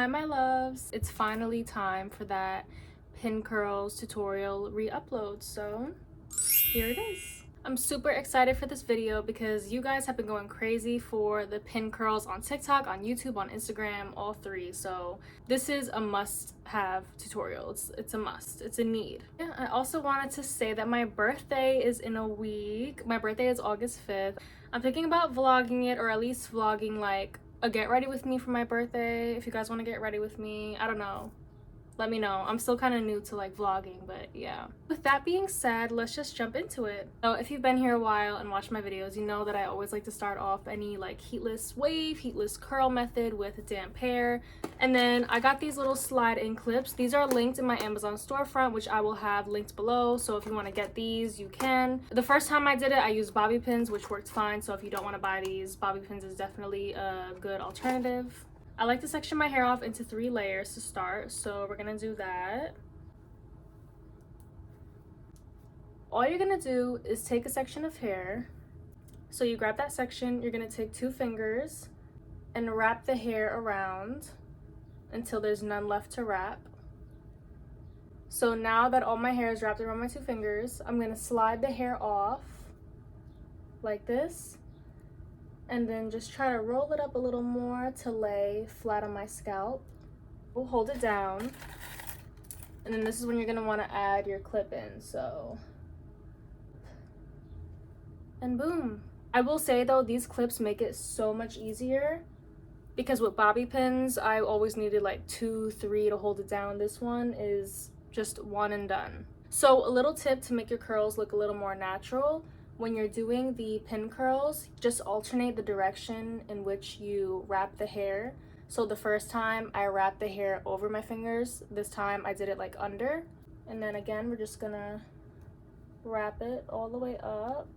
Hi my loves, it's finally time for that pin curls tutorial re-upload, so here it is. I'm super excited for this video because you guys have been going crazy for the pin curls on TikTok, on YouTube, on Instagram, all three. So this is a must-have tutorial. It's a must. It's a need. Yeah, I also wanted to say that my birthday is in a week. My birthday is August 5th. I'm thinking about vlogging it, or at least vlogging like a get ready with me for my birthday. If you guys want to get ready with me, I don't know, let me know. I'm still kind of new to like vlogging, but yeah. With that being said, let's just jump into it. So if you've been here a while and watched my videos, you know that I always like to start off any like heatless wave, heatless curl method with damp hair. And then I got these little slide in clips. These are linked in my Amazon storefront, which I will have linked below. So if you want to get these, you can. The first time I did it, I used bobby pins, which worked fine. So if you don't want to buy these, bobby pins is definitely a good alternative. I like to section my hair off into 3 layers to start, so we're gonna do that. All you're gonna do is take a section of hair. So you grab that section, you're gonna take 2 fingers and wrap the hair around until there's none left to wrap. So now that all my hair is wrapped around my 2 fingers, I'm gonna slide the hair off like this, and then just try to roll it up a little more to lay flat on my scalp. We'll hold it down, and then this is when you're going to want to add your clip in. So, and boom. I will say though, these clips make it so much easier because with bobby pins I always needed like 2, 3 to hold it down. This one is just 1 and done. So a little tip to make your curls look a little more natural: when you're doing the pin curls, just alternate the direction in which you wrap the hair. So the first time I wrapped the hair over my fingers, this time I did it like under. And then again, we're just gonna wrap it all the way up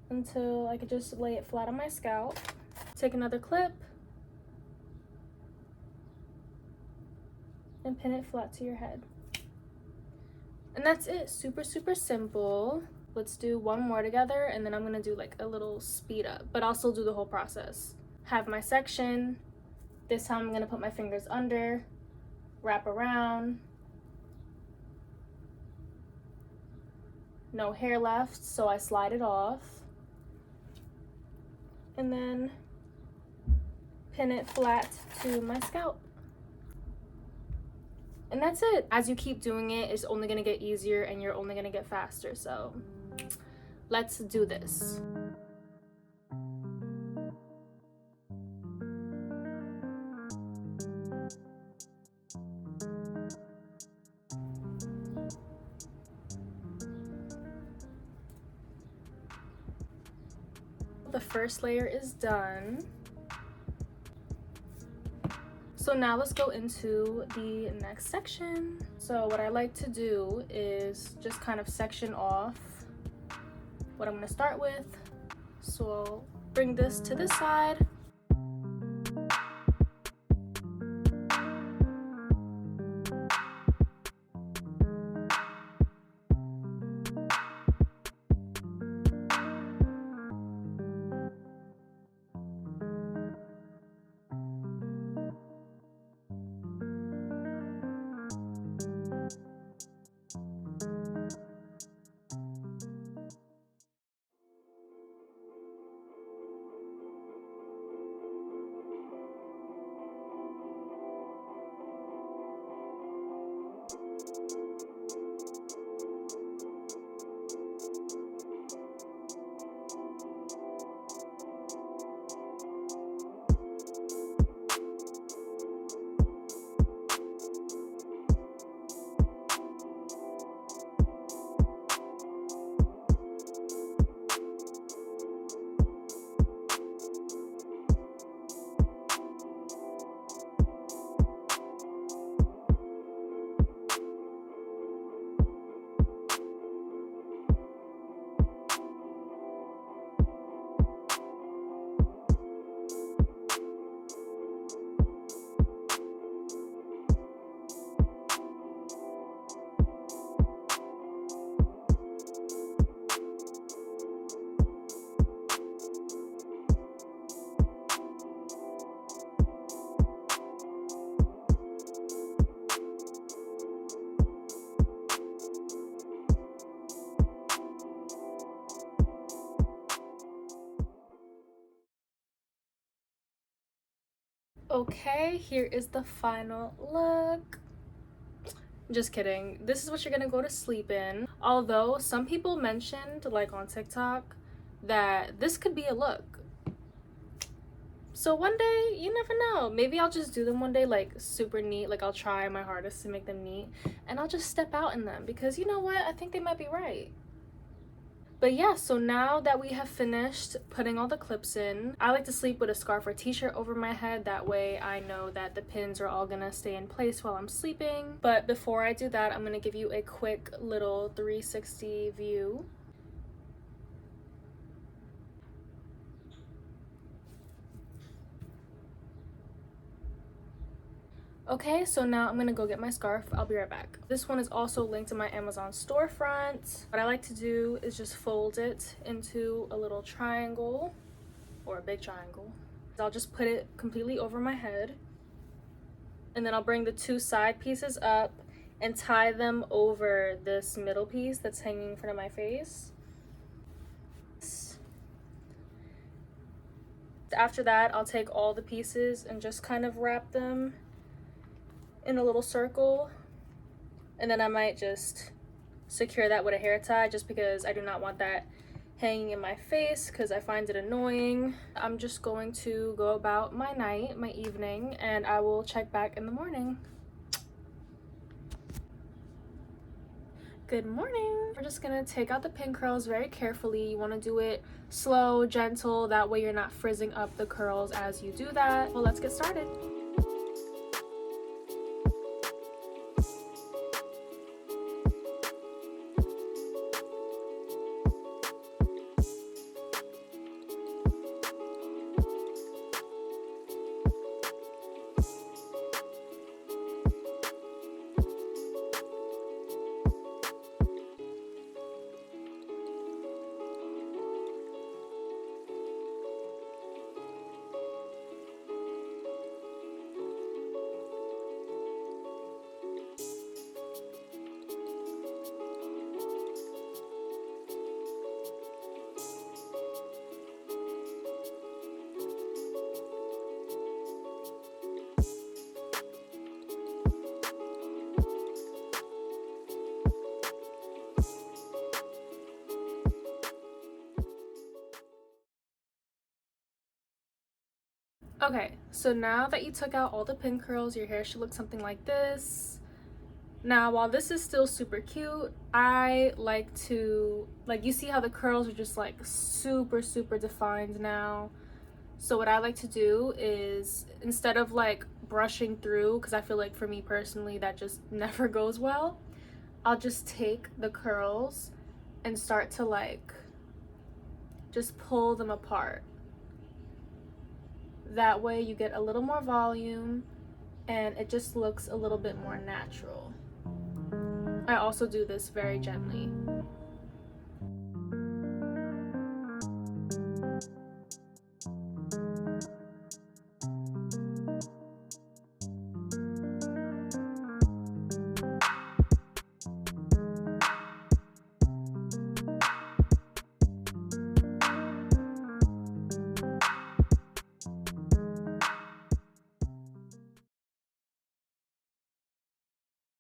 until I could just lay it flat on my scalp. Take another clip and pin it flat to your head. And that's it. Super, super simple. Let's do one more together, and then I'm gonna do like a little speed up, but I'll still do the whole process. Have my section. This time I'm gonna put my fingers under, wrap around. No hair left, so I slide it off. And then pin it flat to my scalp. And that's it. As you keep doing it, it's only gonna get easier and you're only gonna get faster. So let's do this. The first layer is done. So now let's go into the next section. So what I like to do is just kind of section off what I'm gonna start with. So I'll bring this to this side. Okay, here is the final look. Just kidding. This is what you're gonna go to sleep in. Although some people mentioned, like on TikTok, that this could be a look. So one day, you never know. Maybe I'll just do them one day, like super neat. Like I'll try my hardest to make them neat, and I'll just step out in them because you know what? I think they might be right. But yeah, so now that we have finished putting all the clips in, I like to sleep with a scarf or t-shirt over my head. That way I know that the pins are all gonna stay in place while I'm sleeping. But before I do that, I'm gonna give you a quick little 360 view. Okay, so now I'm gonna go get my scarf. I'll be right back. This one is also linked to my Amazon storefront. What I like to do is just fold it into a little triangle or a big triangle. I'll just put it completely over my head, and then I'll bring the two side pieces up and tie them over this middle piece that's hanging in front of my face. After that, I'll take all the pieces and just kind of wrap them in a little circle, and then I might just secure that with a hair tie just because I do not want that hanging in my face because I find it annoying. I'm just going to go about my night, my evening, and I will check back in the morning. Good morning. We're just gonna take out the pin curls very carefully. You want to do it slow, gentle, that way you're not frizzing up the curls as you do that. Well, let's get started. Okay, so now that you took out all the pin curls, your hair should look something like this. Now, while this is still super cute, I like to, like, you see how the curls are just like super defined now. So what I like to do is, instead of like brushing through, because I feel like for me personally that just never goes well, I'll just take the curls and start to like just pull them apart. That way you get a little more volume and it just looks a little bit more natural. I also do this very gently.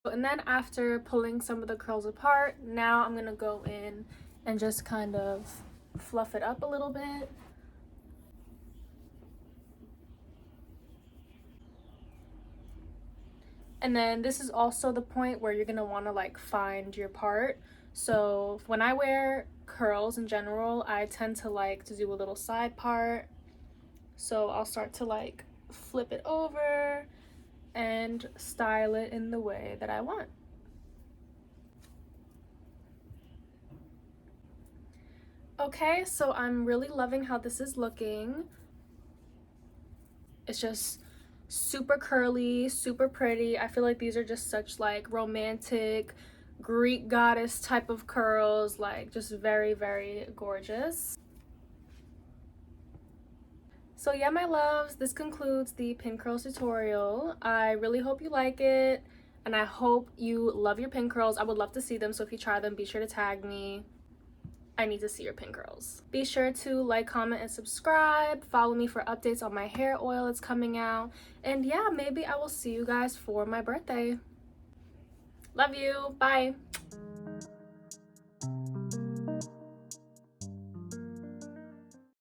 And then after pulling some of the curls apart, now I'm gonna go in and just kind of fluff it up a little bit. And then this is also the point where you're gonna wanna like find your part. So when I wear curls in general, I tend to like to do a little side part. So I'll start to like flip it over and style it in the way that I want. Okay, so I'm really loving how this is looking. It's just super curly, super pretty. I feel like these are just such like romantic Greek goddess type of curls, like just very gorgeous. So yeah, my loves, this concludes the pin curls tutorial. I really hope you like it, and I hope you love your pin curls. I would love to see them, so if you try them, be sure to tag me. I need to see your pin curls. Be sure to like, comment, and subscribe. Follow me for updates on my hair oil that's coming out. And yeah, maybe I will see you guys for my birthday. Love you. Bye.